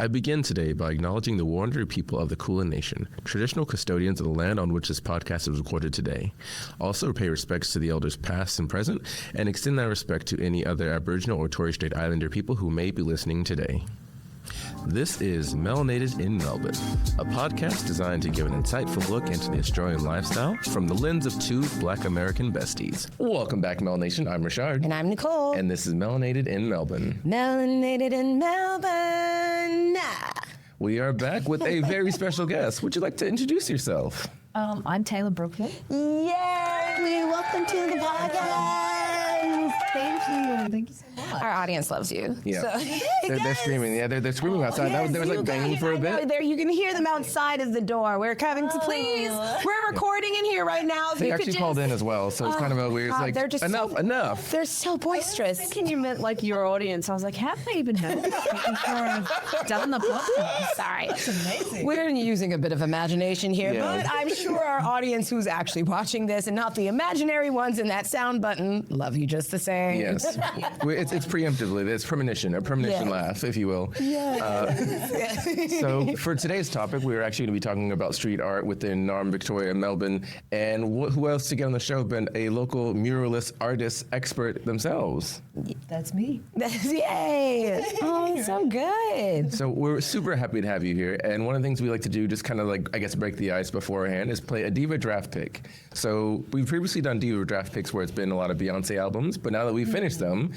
I begin today by acknowledging the Wurundjeri people of the Kulin Nation, traditional custodians of the land on which this podcast is recorded today. Also pay respects to the elders past and present, and extend that respect to any other Aboriginal or Torres Strait Islander people who may be listening today. This is Melanated in Melbourne, a podcast designed to give an insightful look into the Australian lifestyle from the lens of two Black American besties. Welcome back, Mel Nation. I'm Ri'chard. And I'm Nicole. And this is Melanated in Melbourne. Melanated in Melbourne. We are back with a very special guest. Would you like to introduce yourself? I'm Tayla Broekman. Yay! Welcome to the podcast. Thank you so much. Our audience loves you. Yeah. So, they're screaming. Yeah, they're screaming outside. Yes, there was like banging for a bit. You can hear them outside of the door. We're coming to please. We're recording in here right now. If They you actually could just, called in as well, so it's kind of a weird. It's like, they're just enough. They're so boisterous. Thinking you meant like your audience. I was like, have they even heard this before I've done the podcast? Sorry. That's amazing. We're using a bit of imagination here, Yeah. but I'm sure our audience who's actually watching this and not the imaginary ones in that sound button love you just the same. Yes, it's preemptively. It's a premonition Yes. laugh, if you will. So for today's topic, we're actually going to be talking about street art within Narm, Victoria, Melbourne, and who else to get on the show but a local muralist artist expert themselves. That's me. Yay! Oh, so good. So we're super happy to have you here, and one of the things we like to do, just kind of like, I guess, break the ice beforehand, is play a diva draft pick. So we've previously done diva draft picks where it's been a lot of Beyonce albums, but now that we've finished them,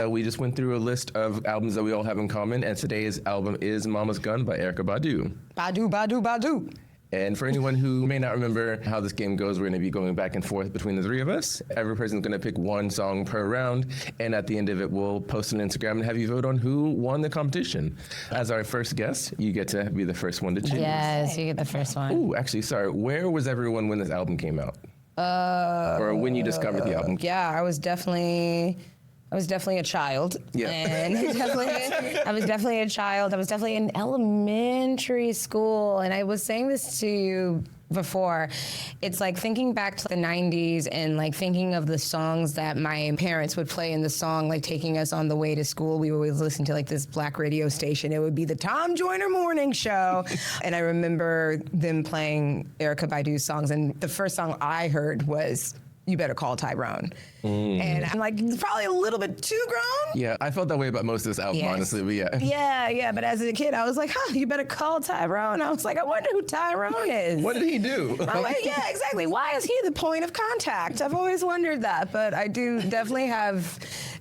we just went through a list of albums that we all have in common, and today's album is Mama's Gun by Erykah Badu. Badu, Badu, Badu. And for anyone who may not remember how this game goes, we're going to be going back and forth between the three of us. Every person's going to pick one song per round, and at the end of it, we'll post on Instagram and have you vote on who won the competition. As our first guest, you get to be the first one to choose. Yes, you get the first one. Ooh, actually, sorry. Where was everyone when this album came out? Or when you discovered the album? Yeah, I was definitely a child. Yeah. And I was definitely a child. I was definitely in elementary school. And I was saying this to you before. It's like thinking back to the 90s and like thinking of the songs that my parents would play in the song, like taking us on the way to school. We would always listen to like this black radio station. It would be the Tom Joyner Morning Show. And I remember them playing Erykah Badu's songs. And the first song I heard was You Better Call Tyrone. And I'm like, it's probably a little bit too grown. Yeah, I felt that way about most of this album, honestly, but yeah. Yeah, but as a kid, I was like, you better call Tyrone. I was like, I wonder who Tyrone is. What did he do? I'm like, yeah, exactly. Why is he the point of contact? I've always wondered that, but I do definitely have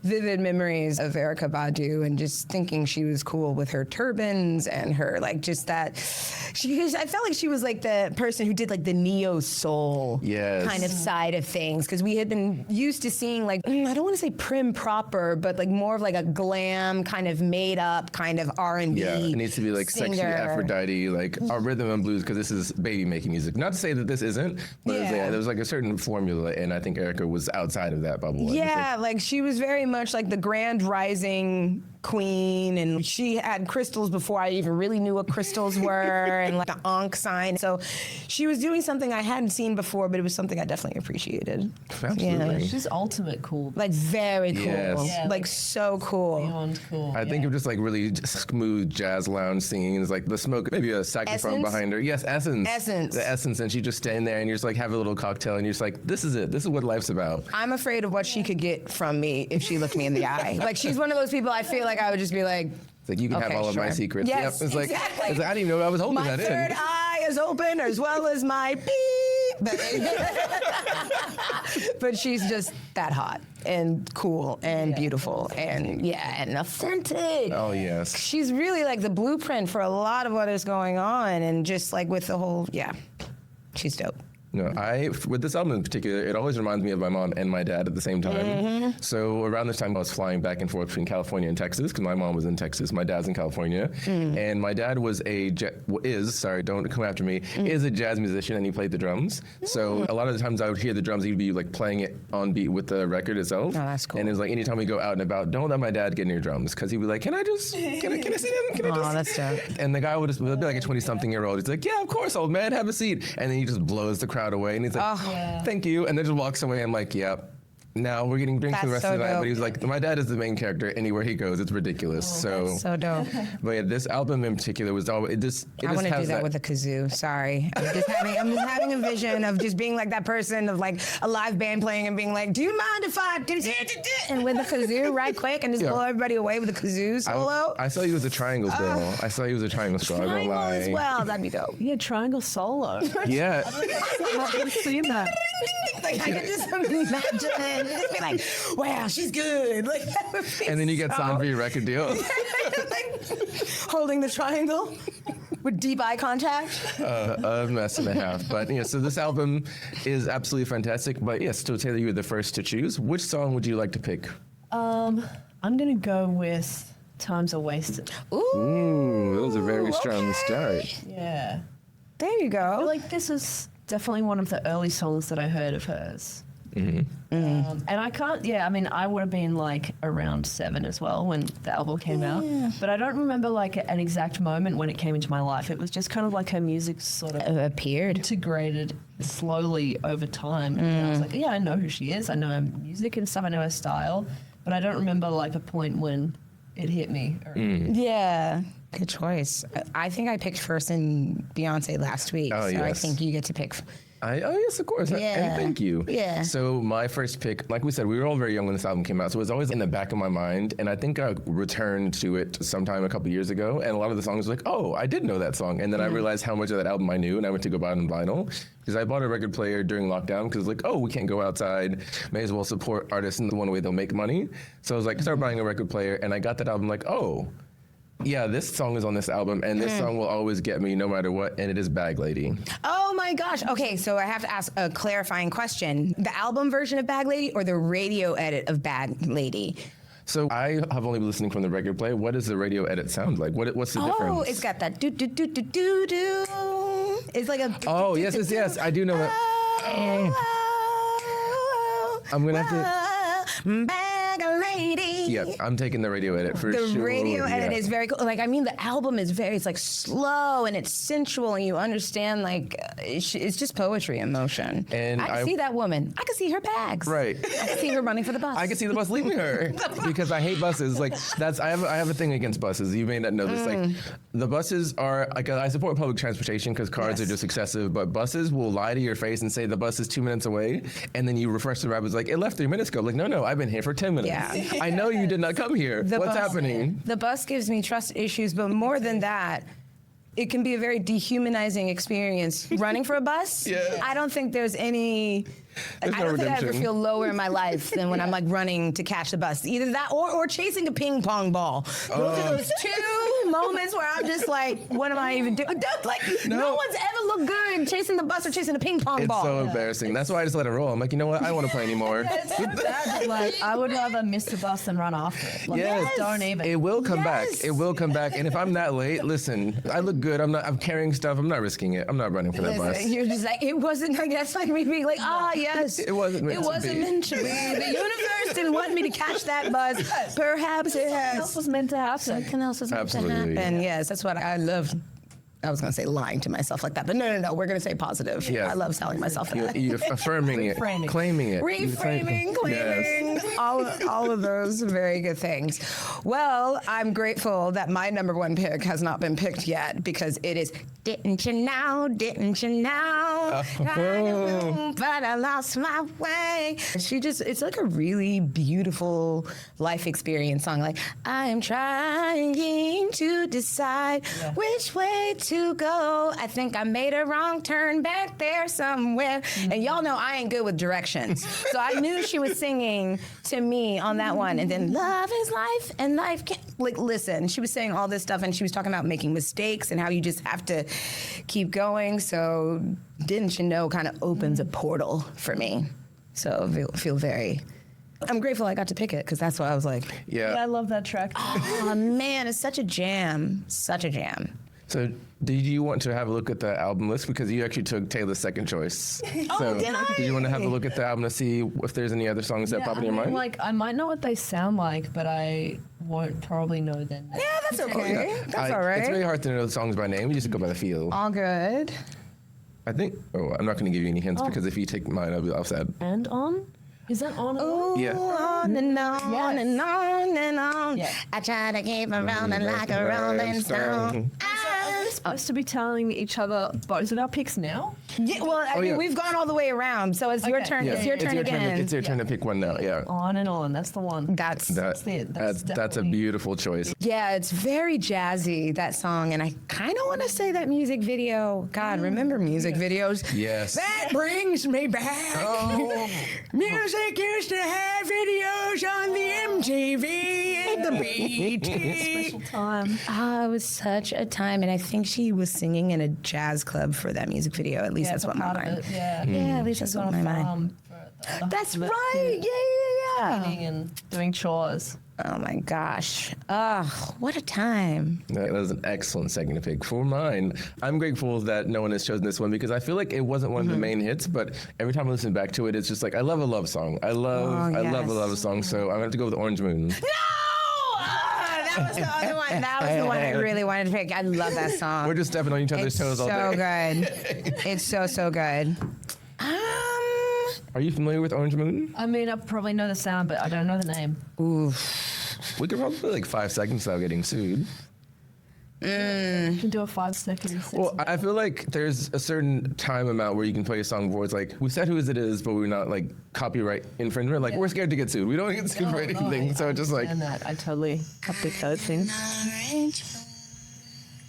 vivid memories of Erykah Badu and just thinking she was cool with her turbans and her, like, just that. I felt like she was like the person who did like the neo-soul kind of side of things, because we had been used to seeing like, I don't want to say prim proper, but like more of like a glam kind of made up kind of R&B. Yeah, it needs to be like singer. sexy Aphrodite, like our rhythm and blues, because this is baby making music. Not to say that this isn't, but there was like a certain formula, and I think Erykah was outside of that bubble. Yeah, like she was very much like the grand rising queen, and she had crystals before I even really knew what crystals were, and like the Ankh sign. So she was doing something I hadn't seen before, but it was something I definitely appreciated. Absolutely. Yeah. She's ultimate cool. Like very cool. Yes. Yeah, like so cool. Beyond cool. I think of just like really smooth jazz lounge singing. It's like the smoke, maybe a saxophone Essence? behind her. Yes, Essence. Essence. The Essence, and she just stand there and you just like have a little cocktail and you're just like, this is it. This is what life's about. I'm afraid of what she could get from me if she looked me in the eye. Like she's one of those people I feel like I would just be like, It's like you can have all of my secrets. Yes, It's like, exactly. it's like I didn't even know I was holding my that third in. eye is open as well as my beep. But she's just that hot and cool and beautiful and and authentic. Oh yes. She's really like the blueprint for a lot of what is going on, and just like with the whole, she's dope. No, with this album in particular, it always reminds me of my mom and my dad at the same time. So around this time, I was flying back and forth between California and Texas, because my mom was in Texas, my dad's in California. And my dad was don't come after me, is a jazz musician, and he played the drums. So a lot of the times I would hear the drums, he'd be like playing it on beat with the record itself. Oh, that's cool. And it was like, anytime we go out and about, don't let my dad get near drums, because he'd be like, can I see them? Oh, that's dope. And the guy would be like a 20-something-year-old. He's like, yeah, of course, old man, have a seat. And then he just blows the crowd away, and he's like, thank you, and then just walks away. I'm like, yep. now we're getting drinks for the That's rest of the so night. dope. But he was like, my dad is the main character anywhere he goes. It's ridiculous. So dope. But yeah, this album in particular was always I want to do that with a kazoo. Sorry, I'm just having a vision of just being like that person of like a live band playing and being like, do you mind if I and with the kazoo right quick and just blow everybody away with the kazoo solo. I saw you as a triangles girl. I saw you as a triangles girl. I don't Triangle lie. as well. That'd be dope. Yeah, triangle solo. Yeah. I've seen that. Like I could just imagine it. Just be like, wow, she's good. Like, that would be And then you get so- signed for your record deal. like, holding the triangle with deep eye contact. A mess and a half. But yeah, so this album is absolutely fantastic. But yes, so Taylor, you were the first to choose. Which song would you like to pick? I'm gonna go with Times Are Wasted. Ooh, that was a very strong start. Yeah. There you I feel go. like this is definitely one of the early songs that I heard of hers. And I can't, I mean, I would have been like around 7 as well when the album came out. But I don't remember like an exact moment when it came into my life. It was just kind of like her music sort of Appeared. integrated slowly over time. And I was like, yeah, I know who she is. I know her music and stuff. I know her style. But I don't remember like a point when it hit me. Yeah. Good choice. I think I picked first in Beyonce last week. Oh, so I yes. think you get to pick. Oh, yes, of course. Yeah. And thank you. Yeah. So my first pick, like we said, we were all very young when this album came out, so it was always in the back of my mind. And I think I returned to it sometime a couple years ago, and a lot of the songs were like, oh, I did know that song. And then I realized how much of that album I knew, and I went to go buy it on vinyl. Because I bought a record player during lockdown, because like, oh, we can't go outside. May as well support artists in the one way they'll make money. So I was like, start buying a record player, and I got that album like, oh, yeah, this song is on this album, and this song will always get me no matter what, and it is Bag Lady. Oh my gosh. Okay, so I have to ask a clarifying question. The album version of Bag Lady or the radio edit of Bag Lady? So I have only been listening from the record player. What does the radio edit sound like? What's the difference? Oh, it's got that do do do do do do. It's like a. Oh, yes, yes, yes. I do know that. I'm going to have to. Bag Lady. Yeah, I'm taking the radio edit for sure. The radio edit Yeah. is very cool. Like, I mean, the album is very, it's like slow and it's sensual and you understand, like, it's just poetry in motion. And I see that woman. I can see her bags. Right. I can see her running for the bus. I can see the bus leaving her because I hate buses. Like I have a thing against buses. You may not know this. Like the buses are like I support public transportation because cars are just excessive, but buses will lie to your face and say the bus is 2 minutes away, and then you refresh the map. It's like it left 3 minutes ago. Like no, I've been here for 10 minutes. Yeah. I know you did not come here. What's happening? The bus gives me trust issues, but more than that, it can be a very dehumanizing experience. Running for a bus, Yeah. I don't think there's any. There's I no don't think I ever redemption. feel lower in my life than when I'm like running to catch the bus. Either that or chasing a ping pong ball. Those are those two moments where I'm just like, what am I even doing? Like, no one's ever looked good chasing the bus or chasing a ping pong It's ball. so embarrassing. That's why I just let it roll. I'm like, you know what? I don't want to play anymore. Like, I would rather miss the bus than run after it. Like, Yes. don't even. It will come back. Yes. It will come back. And if I'm that late, listen, I look good. I'm carrying stuff. I'm not risking it. I'm not running for that bus. You're just like, it wasn't like, that's like me being like, yes. It wasn't meant It to wasn't be. meant to be. The universe didn't want me to catch that bus. Perhaps it What else has. was meant to happen? Something else is meant to Absolutely. happen. Yes, that's what I love. I was going to say lying to myself like that, but no. We're going to say positive. Yeah. I love telling myself that. You're affirming it, Reframing. claiming it. Reframing, claiming, Yes. all of those very good things. Well, I'm grateful that my number one pick has not been picked yet because it is Didn't You Know, Didn't You Know, But I Lost My Way. It's like a really beautiful life experience song. Like, I am trying to decide which way to go. I think I made a wrong turn back there somewhere. And y'all know I ain't good with directions. So I knew she was singing to me on that one. And then love is life and life can't, like, listen, she was saying all this stuff and she was talking about making mistakes and how you just have to keep going. So Didn't You Know kind of opens a portal for me. So I feel very, I'm grateful I got to pick it because that's why I was like, Yeah, I Yeah. love that track. oh man, it's such a jam. Such a jam. So, did you want to have a look at the album list because you actually took Taylor's second choice? So, did I? Did you want to have a look at the album to see if there's any other songs that pop in your mind? Like, I might know what they sound like, but I won't probably know their name. Yeah, that's okay. That's all right. It's very hard to know the songs by name. You just go by the feel. All good. I think. Oh, I'm not going to give you any hints because if you take mine, I'll be upset. And on? Is that on? Yeah. On and on and on and on. Yeah. I try to keep her rolling like a rolling stone. Are we supposed to be telling each other both of our picks now? Yeah, well, I mean, yeah. we've gone all the way around, so it's your Okay. turn. Yeah. It's your turn again. It's your turn to pick one now. Yeah. On and on. That's the one. That's That's a definitely- beautiful choice. yeah, it's very jazzy, that song, and I kind of want to say that music video. God, remember music videos? Yes. That brings me back. Oh. Music used to have videos on the MTV and the BT. Special time. It was such a time, and I think she was singing in a jazz club for that music video. At least that's what my mind. Yeah. Yeah, at least that's what my mind. That's right. Yeah. And doing chores. Oh my gosh. What a time. That was an excellent second to pick. For mine, I'm grateful that no one has chosen this one because I feel like it wasn't one of the main hits, but every time I listen back to it, it's just like I love a love song. I love a love song. So I'm gonna have to go with Orange Moon. No! That was the other one. That was the one I really wanted to pick. I love that song. We're just stepping on each other's It's toes all so day. good. It's so good. Are you familiar with Orange Moon? I mean, I probably know the sound, but I don't know the name. We could probably like 5 seconds without getting sued. You can do a 5 seconds. Well, I feel like there's a certain time amount where you can play a song where it's like, we said who it is, but we're not like copyright infringement. Like, we're scared to get sued. We don't want to get sued for anything. So it's just like, And that I totally have to code things.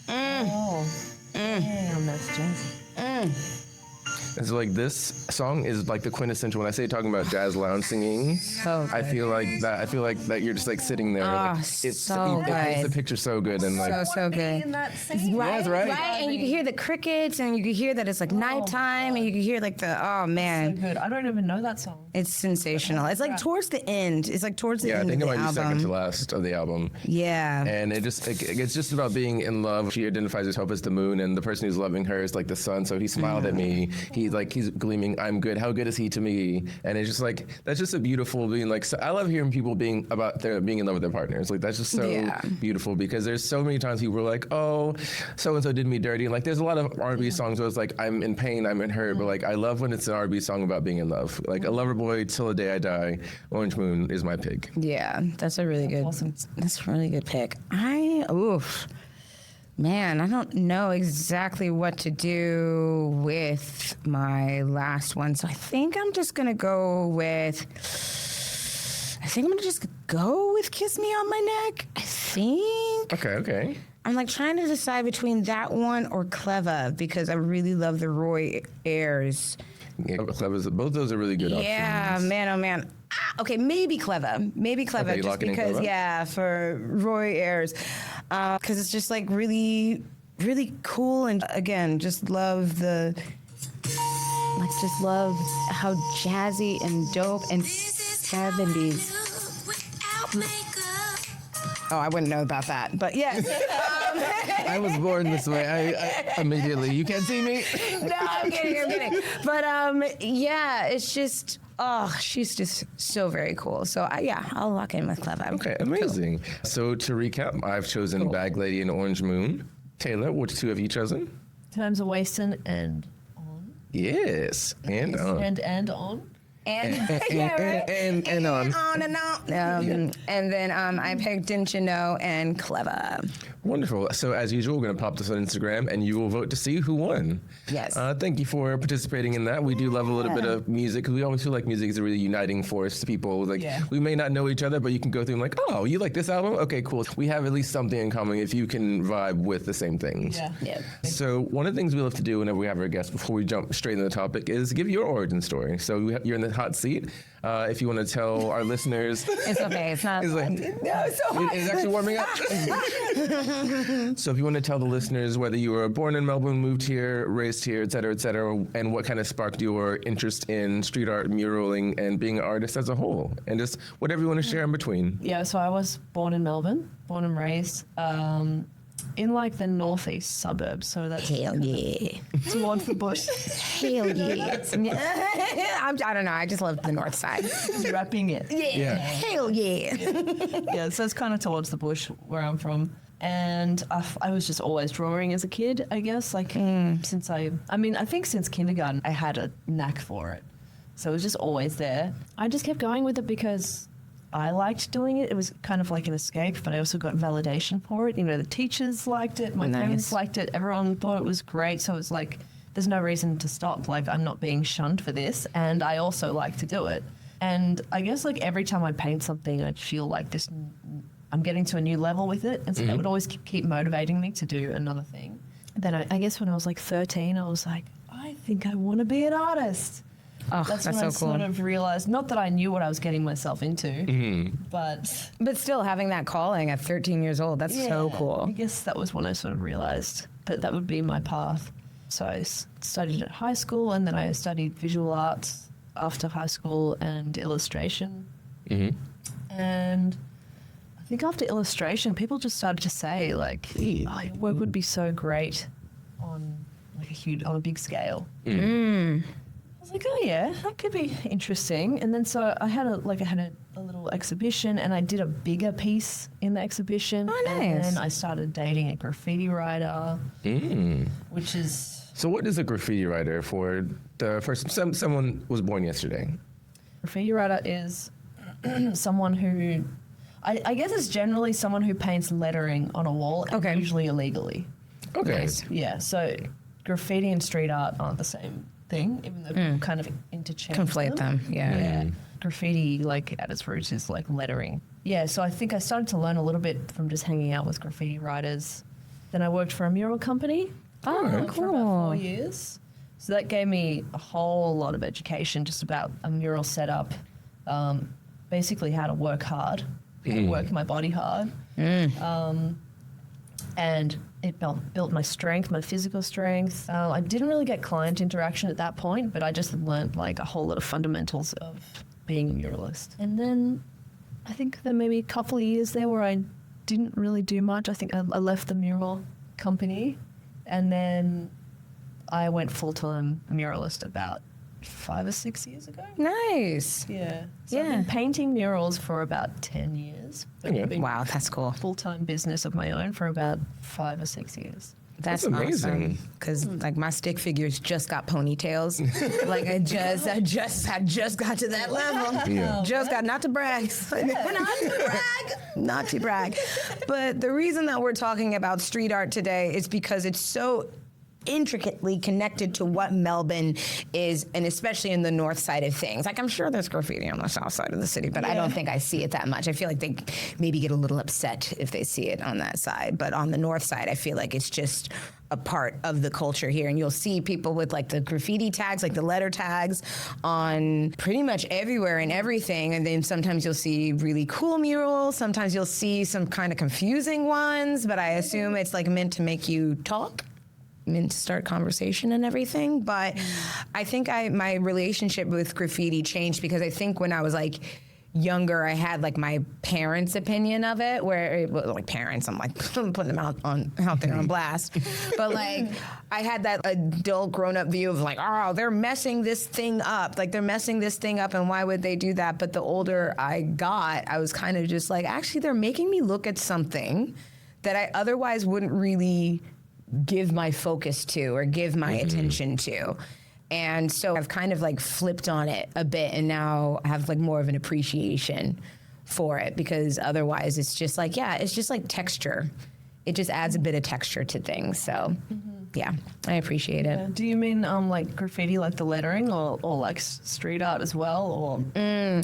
Oh, damn, that's jazzy. it's like this song is like the quintessential. When I say talking about jazz lounge singing, So I feel like that you're just like sitting there. like, it's so it paints the good. picture so good and like So good. In that scene. Right, Yes, right. and you can hear the crickets, and you can hear that it's like nighttime, and you can hear like the So man, good. I don't even know that song. it's sensational. It's like towards the end. It's like towards the yeah, I end think it of the might be second to album. last of the album. Yeah, And it's just about being in love. She identifies herself as the moon, and the person who's loving her is like the sun. So he smiled at me. He's gleaming. I'm good. How good is he to me? And it's just like that's just a beautiful being. Like so I love hearing people being in love with their partners. Like that's just so Yeah. beautiful because there's so many times people are like, oh, so and so did me dirty. And like there's a lot of R&B songs where it's like I'm in pain, I'm in hurt, but like I love when it's an R&B song about being in love. Like a lover boy till the day I die. Orange Moon is my pick. yeah, that's a really good. awesome. That's a really good pick. Man, I don't know exactly what to do with my last one, so I think I'm just gonna go with. I think I'm gonna just go with "Kiss Me on My Neck." I think Okay. I'm like trying to decide between that one or "Clever" because I really love the Roy Ayers. Yeah, both those are really good options. Yeah, man, oh man. Okay, maybe Clever. Maybe Clever, Okay, just locking in because, Clever? yeah, for Roy Ayers. Because it's just like really, really cool. And again, just love how jazzy and dope and 70s. Oh, I wouldn't know about that. But yes. I was born this way. I immediately. You can't see me. No, I'm kidding. But yeah, it's just, she's just so very cool. So I'll lock in with Clever. Okay, amazing. So to recap, I've chosen Bag Lady and Orange Moon. Taylor, which two have you chosen? Times of wasting and Yes, and on. and on. And And on. on and on. And then I picked Didn't You Know and Clever. Wonderful. So as usual, we're going to pop this on Instagram, and you will vote to see who won. Yes. Thank you for participating in that. We do love a little bit of music because we always feel like music is a really uniting force to people. Like we may not know each other, but you can go through and like, oh, you like this album? Okay, cool. We have at least something in common if you can vibe with the same things. Yeah. So one of the things we love to do whenever we have our guests before we jump straight into the topic is give your origin story. So you're in the hot seat. If you want to tell our listeners, It's okay. It's not. it's like, No, it's so hot. it's actually warming up. So if you want to tell the listeners whether you were born in Melbourne, moved here, raised here, et cetera, and what kind of sparked your interest in street art, muraling, and being an artist as a whole, and just whatever you want to share in between. Yeah, so I was born in Melbourne, born and raised in like the northeast suburbs. So that's Hell yeah. towards the bush. Hell yeah. I don't know. I just love the north side. Wrapping it. Yeah. Hell yeah. Yeah, so it's kind of towards the bush where I'm from. And I was just always drawing as a kid, I guess. Like since I think since kindergarten, I had a knack for it. So it was just always there. I just kept going with it because I liked doing it. It was kind of like an escape, but I also got validation for it. You know, the teachers liked it, my parents liked it, everyone thought it was great. So it was like, there's no reason to stop. Like, I'm not being shunned for this, and I also like to do it. And I guess like every time I paint something, I'd feel like this, I'm getting to a new level with it. And so that would always keep motivating me to do another thing. Then I guess when I was like 13, I was like, I think I want to be an artist. Oh, That's that's when I so cool. sort of realized, not that I knew what I was getting myself into, but Still having that calling at 13 years old, that's so I cool. guess that was when I sort of realized that that would be my path. So I studied at high school, and then I studied visual arts after high school and illustration. And I think after illustration, people just started to say like, "Oh, your work would be so great on like on a big scale." I was like, "Oh yeah, that could be interesting." And then so I had a little exhibition, and I did a bigger piece in the exhibition. Oh, nice. And then I started dating a graffiti writer, which is. So what is a graffiti writer for the first, someone was born yesterday? Graffiti writer is someone who, I guess it's generally someone who paints lettering on a wall, Okay. and usually illegally. Okay. Nice. Yeah, so graffiti and street art aren't the same thing, even though people kind of interchange Conflate them, yeah. Graffiti, like at its roots, is like lettering. Yeah, so I think I started to learn a little bit from just hanging out with graffiti writers. Then I worked for a mural company. Oh, For about 4 cool. years. So that gave me a whole lot of education just about a mural setup, basically how to work hard, how to work my body hard. And it built my strength, my physical strength. I didn't really get client interaction at that point, but I just learned like a whole lot of fundamentals of being a muralist. And then I think there maybe a couple of years there where I didn't really do much. I think I left the mural company, and then I went full-time muralist about 5 or 6 years ago. Nice. Yeah. So I've Yeah. been painting murals for about 10 years. But Okay. I've been Wow, that's cool. full-time business of my own for about 5 or 6 years. That's amazing. Because like my stick figures just got ponytails. Like I just got to that level. Yeah. Just got, not to brag, not to brag. But the reason that we're talking about street art today is because it's so intricately connected to what Melbourne is, and especially in the north side of things. Like, I'm sure there's graffiti on the south side of the city, but I don't think I see it that much. I feel like they maybe get a little upset if they see it on that side. But on the north side, I feel like it's just a part of the culture here. And you'll see people with like the graffiti tags, like the letter tags on pretty much everywhere and everything. And then sometimes you'll see really cool murals. Sometimes you'll see some kind of confusing ones, but I assume it's like meant to make you talk, meant to start conversation and everything. But I think my relationship with graffiti changed because I think when I was like younger, I had like my parents' opinion of it, where it was like parents, I'm like putting them out there on blast. But like I had that adult grown-up view of like, oh, they're messing this thing up. Like they're messing this thing up, and why would they do that? But the older I got, I was kind of just like, actually, they're making me look at something that I otherwise wouldn't really give my focus to or give my attention to. And so I've kind of like flipped on it a bit, and now I have like more of an appreciation for it, because otherwise it's just like, yeah, it's just like texture. It just adds a bit of texture to things. So yeah, I appreciate it. Do you mean like graffiti, like the lettering, or like street art as well, or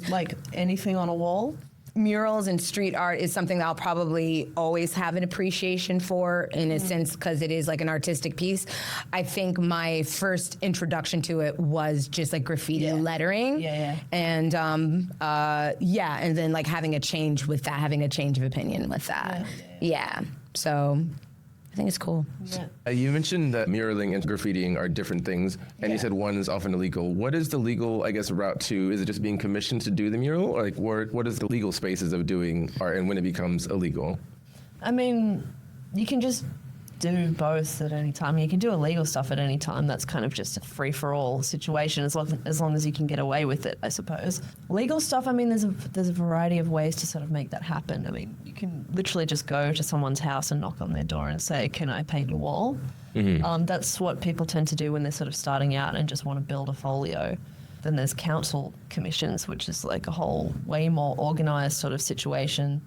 like anything on a wall? Murals and street art is something that I'll probably always have an appreciation for, in a sense, because it is like an artistic piece. I think my first introduction to it was just like graffiti lettering. And and then like having a change with that, having a change of opinion with that. So I think it's cool. You mentioned that muraling and graffitiing are different things, and you said one is often illegal. What is the legal, I guess, route to? Is it just being commissioned to do the mural, or like what is the legal spaces of doing art, and when it becomes illegal? I mean, you can just do both at any time. You can do illegal stuff at any time. That's kind of just a free-for-all situation, as long as you can get away with it, I suppose. Legal stuff, I mean, there's a variety of ways to sort of make that happen. I mean, you can literally just go to someone's house and knock on their door and say, can I paint a wall? That's what people tend to do when they're sort of starting out and just want to build a folio. then there's council commissions, which is like a whole way more organised sort of situation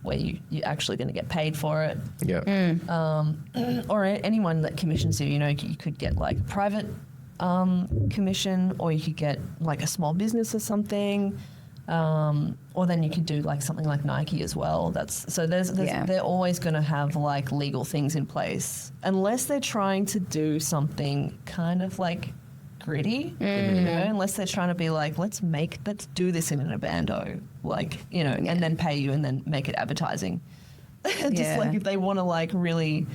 where you're actually going to get paid for it. Yeah. Or anyone that commissions you, you could get like a private commission, or you could get like a small business or something. Or then you could do like something like Nike as well. They're always going to have like legal things in place unless they're trying to do something kind of like gritty, unless they're trying to be like, let's do this in an abando, like, and then pay you and then make it advertising. Just like if they want to like really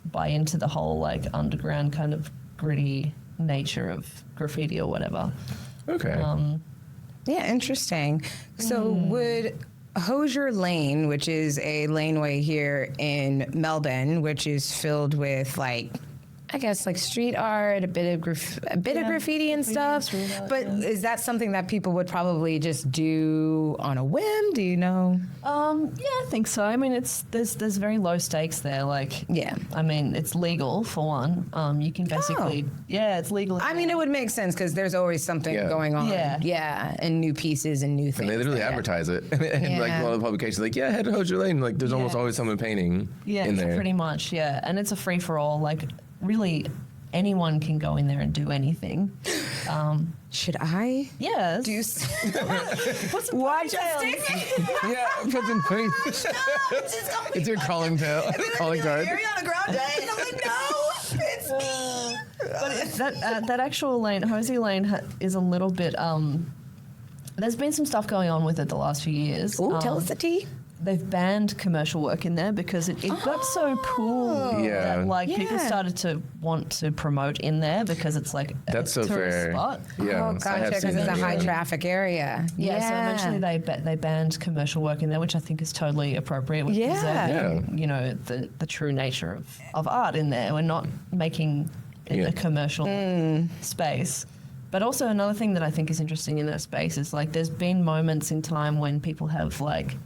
buy into the whole like underground kind of gritty nature of graffiti or whatever. Okay. Yeah, interesting. So would Hosier Lane, which is a laneway here in Melbourne, which is filled with like, I guess like street art, a bit of graffiti and stuff. But is that something that people would probably just do on a whim? Do you know? Yeah, I think so. I mean, there's very low stakes there. Like, I mean, it's legal for one. You can basically, it's legal. I mean, it would make sense because there's always something going on. Yeah, and new pieces and new things. And they literally advertise it. And like one of the publications, like, head to Hosier Lane. Like, there's almost always someone painting in there. Pretty much, and it's a free for all. Like, really, anyone can go in there and do anything. Should I? Yes. Do Put some watch ponytails. Yeah, put some paint. It's your calling card. Ariana Grande, and I'm like, no, it's me. But that actual lane, Hosier Lane, is a little bit. There's been some stuff going on with it the last few years. Ooh, tell us the tea. They've banned commercial work in there because it got so cool that people started to want to promote in there because it's like that's a so tourist fair. spot. Yeah, gotcha, because it's a high traffic area. Yeah, so eventually they banned commercial work in there, which I think is totally appropriate with preserving, the true nature of art in there. We're not making it a commercial space. But also another thing that I think is interesting in that space is like there's been moments in time when people have like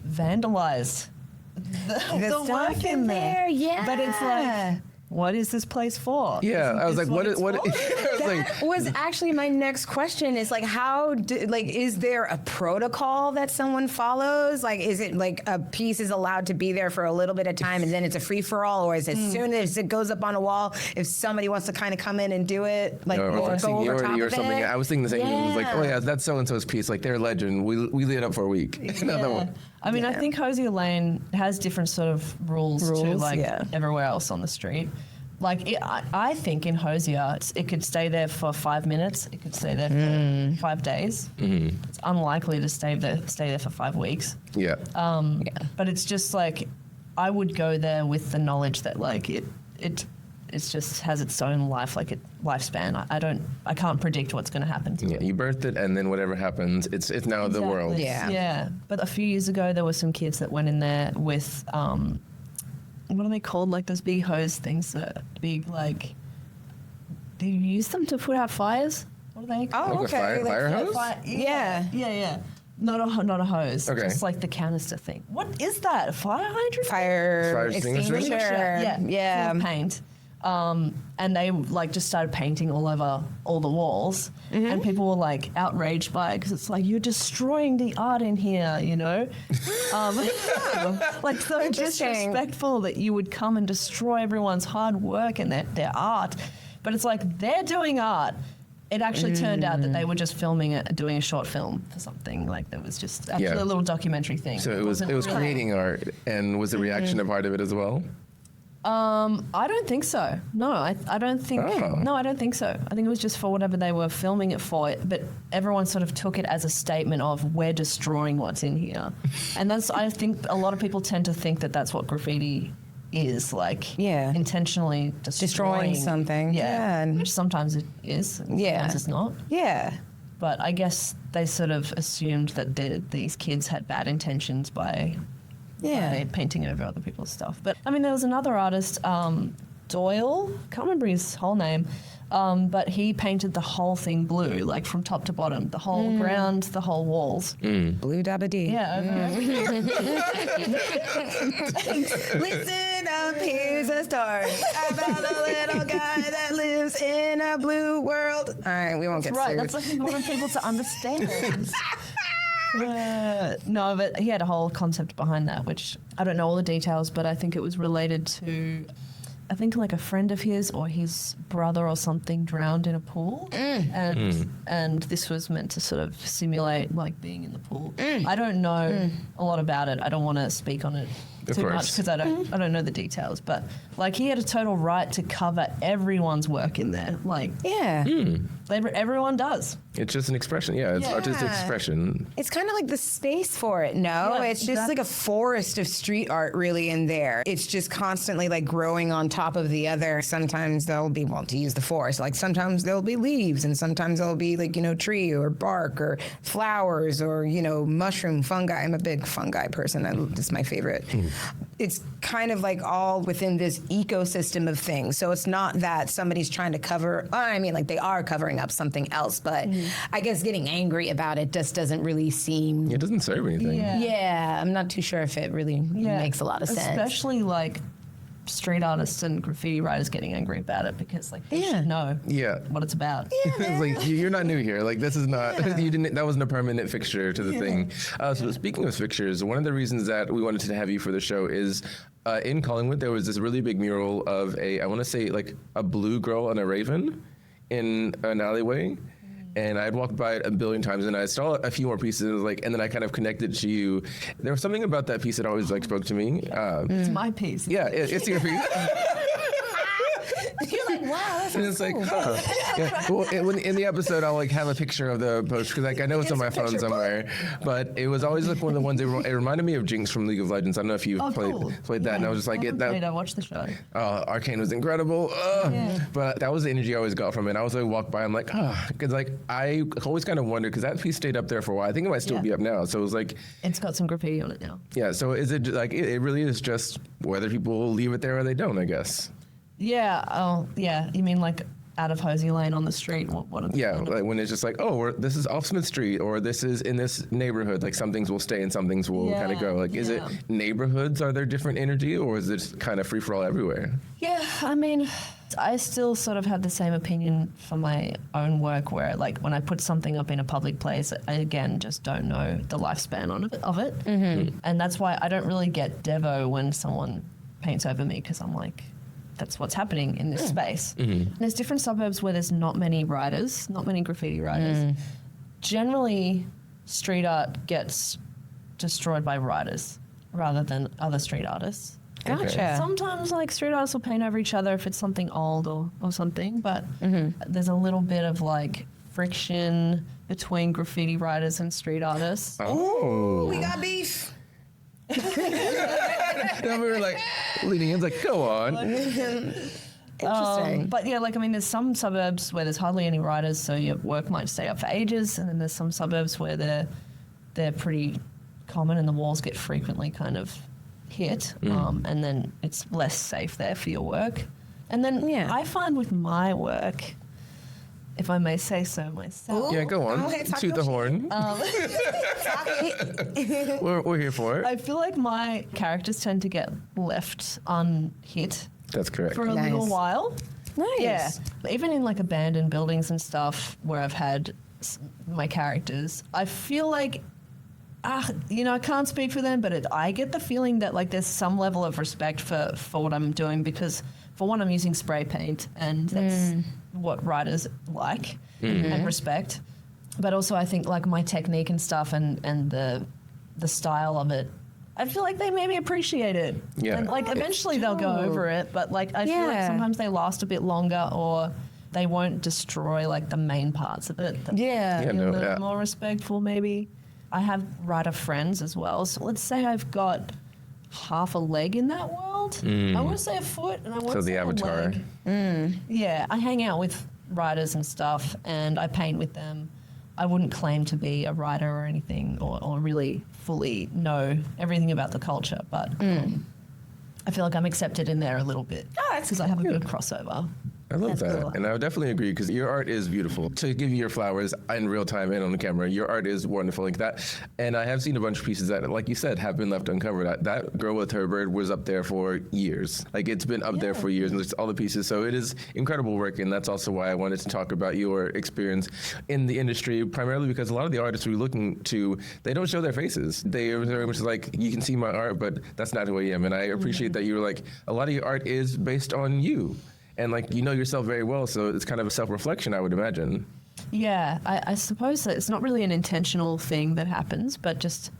vandalized the work in there. Yeah. But it's like, what is this place for? Yeah, I was like, what? That was actually my next question. Is like, is there a protocol that someone follows? Like, is it like a piece is allowed to be there for a little bit of time and then it's a free for all, or is it as soon as it goes up on a wall, if somebody wants to kind of come in and do it, like go over top of something? it? I was thinking the same thing. It was like, that's so and so's piece. Like they're a legend. We lit up for a week. Another one. I mean, I think Hosier Lane has different sort of rules to like everywhere else on the street. Like, I think in Hosier, it could stay there for 5 minutes. It could stay there for 5 days. Mm-hmm. It's unlikely to stay there for 5 weeks. Yeah. But it's just like, I would go there with the knowledge that like it just has its own lifespan. I can't predict what's going to happen to it. You birthed it, and then whatever happens, it's now the world. Yeah. But a few years ago, there were some kids that went in there with what are they called? Like those big hose things, big like. Do you use them to put out fires? What are they called? Oh, okay. A fire hose? Yeah. Not a hose. Okay. Just like the canister thing. What is that? A fire hydrant? Fire extinguisher. Yeah. Full of paint. And they like just started painting all over all the walls, and people were like outraged by it because it's like you're destroying the art in here, like so disrespectful that you would come and destroy everyone's hard work and their art. But it's like they're doing art. It actually turned out that they were just filming it, doing a short film for something. Like there was just actually a little documentary thing. So it was creating art, and was the reaction a part of it as well? I don't think so. No, I don't think. Oh. No, I don't think so. I think it was just for whatever they were filming it for. But everyone sort of took it as a statement of we're destroying what's in here, and I think a lot of people tend to think that that's what graffiti is, like intentionally destroying something. Yeah, which sometimes it is. Sometimes it's not. Yeah. But I guess they sort of assumed that these kids had bad intentions by painting over other people's stuff. But I mean, there was another artist Doyle. Can't remember his whole name. But he painted the whole thing blue, like from top to bottom, the whole ground, the whole walls. Blue dabba dee. Yeah. Listen up, here's a story about a little guy that lives in a blue world. All right, we won't get Right, sued. that's what he wanted people to understand. No, but he had a whole concept behind that, which I don't know all the details, but I think it was related to, I think like a friend of his or his brother or something drowned in a pool, and this was meant to sort of simulate like being in the pool. I don't know a lot about it. I don't want to speak on it too much because I don't know the details. But like he had a total right to cover everyone's work in there. Like everyone does. It's just an expression. Yeah, it's artistic expression. It's kind of like the space for it, no? Yeah, it's just like a forest of street art really in there. It's just constantly like growing on top of the other. Sometimes there'll be, well, to use the forest, like sometimes there'll be leaves and sometimes there'll be like, tree or bark or flowers or, mushroom, fungi. I'm a big fungi person. That's my favorite. It's kind of like all within this ecosystem of things. So it's not that somebody's trying to cover, I mean, like they are covering up something else, but I guess getting angry about it just doesn't really seem. It doesn't serve anything. Yeah, I'm not too sure if it really makes a lot of sense. Especially like street artists and graffiti writers getting angry about it because like they should know what it's about. It's like you're not new here. Like this is not you didn't. That wasn't a permanent fixture to the thing. So speaking of fixtures, one of the reasons that we wanted to have you for the show is in Collingwood there was this really big mural of I want to say like a blue girl and a raven in an alleyway. And I'd walked by it a billion times, and I saw a few more pieces, and then I kind of connected to you. There was something about that piece that always spoke to me. It's my piece. Yeah, it's your piece. You're like, wow, that's And it's cool. like, Well, in the episode, I'll have a picture of the post because I know it's on my phone somewhere. But it was always like one of the ones. It reminded me of Jinx from League of Legends. I don't know if you played that, and I was just like, I watched the show. Arcane was incredible. But that was the energy I always got from it. And I was like, walk by, I'm like, because I always kind of wondered because that piece stayed up there for a while. I think it might still be up now. So it was like, it's got some graffiti on it now. Yeah. So is it like it really is just whether people leave it there or they don't? I guess. Yeah. Oh, yeah. You mean like out of Hosey Lane on the street? What like when it's just like, this is off Smith Street, or this is in this neighborhood. Like some things will stay and some things will kind of go. Like, is it neighborhoods? Are there different energy, or is it kind of free for all everywhere? Yeah. I mean, I still sort of have the same opinion for my own work, where like when I put something up in a public place, I again just don't know the lifespan of it, and that's why I don't really get devo when someone paints over me because I'm like, that's what's happening in this space. And there's different suburbs where there's not many writers, not many graffiti writers. Generally, street art gets destroyed by writers rather than other street artists. Gotcha. Sometimes like street artists will paint over each other if it's something old or something, but there's a little bit of like friction between graffiti writers and street artists. Oh, We got beef. Then we were like leaning in, it's like, go on. Interesting. But yeah, like, I mean, there's some suburbs where there's hardly any writers, so your work might stay up for ages, and then there's some suburbs where they're pretty common and the walls get frequently kind of hit, and then it's less safe there for your work. And then I find with my work, if I may say so myself. Yeah, go on. Okay, Toot the horn. We're here for it. I feel like my characters tend to get left unhit That's correct. for a little while. Nice. Yeah, even in like abandoned buildings and stuff where I've had my characters, I feel like, I can't speak for them, but I get the feeling that like there's some level of respect for what I'm doing because, for one, I'm using spray paint, and that's what writers like and respect. But also, I think like my technique and stuff and the style of it, I feel like they maybe appreciate it. Yeah. And like eventually they'll go over it, but like I feel like sometimes they last a bit longer, or they won't destroy like the main parts of it. Yeah. A little more respectful maybe. I have writer friends as well. So let's say I've got half a leg in that world. I want to say a foot, and I want to say the avatar. a leg. Yeah, I hang out with writers and stuff, and I paint with them. I wouldn't claim to be a writer or anything, or really fully know everything about the culture, but I feel like I'm accepted in there a little bit. Oh, that's because I have a good crossover. I love That's that. cool. And I would definitely agree because your art is beautiful. To give you your flowers in real time and on the camera, your art is wonderful like that. And I have seen a bunch of pieces that, like you said, have been left uncovered. That girl with her bird was up there for years. Like it's been up there for years and there's all the pieces. So it is incredible work. And that's also why I wanted to talk about your experience in the industry, primarily because a lot of the artists we're looking to, they don't show their faces. They are very much like, you can see my art, but that's not who I am. And I appreciate that you're like, a lot of your art is based on you. And like you know yourself very well, so it's kind of a self-reflection, I would imagine. Yeah, I suppose that it's not really an intentional thing that happens, but just,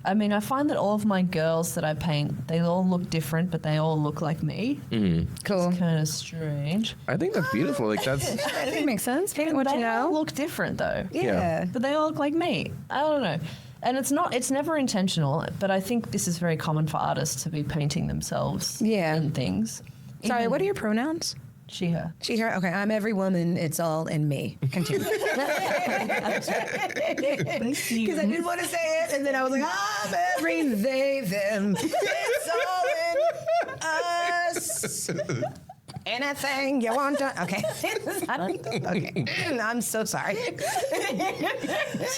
I mean, I find that all of my girls that I paint, they all look different, but they all look like me. Cool. It's kind of strange. I think that's beautiful. Like that's I think it makes sense. Paint what you They all know. look different though. Yeah. But they all look like me. I don't know. And it's never intentional, but I think this is very common for artists to be painting themselves in things. Sorry, Even what are your pronouns? she, her. She, her. Okay, I'm every woman. It's all in me. Continue. Because I didn't want to say it, and then I was like, I'm every they, them. It's all in us. Anything you want to. Okay. Okay. I'm so sorry.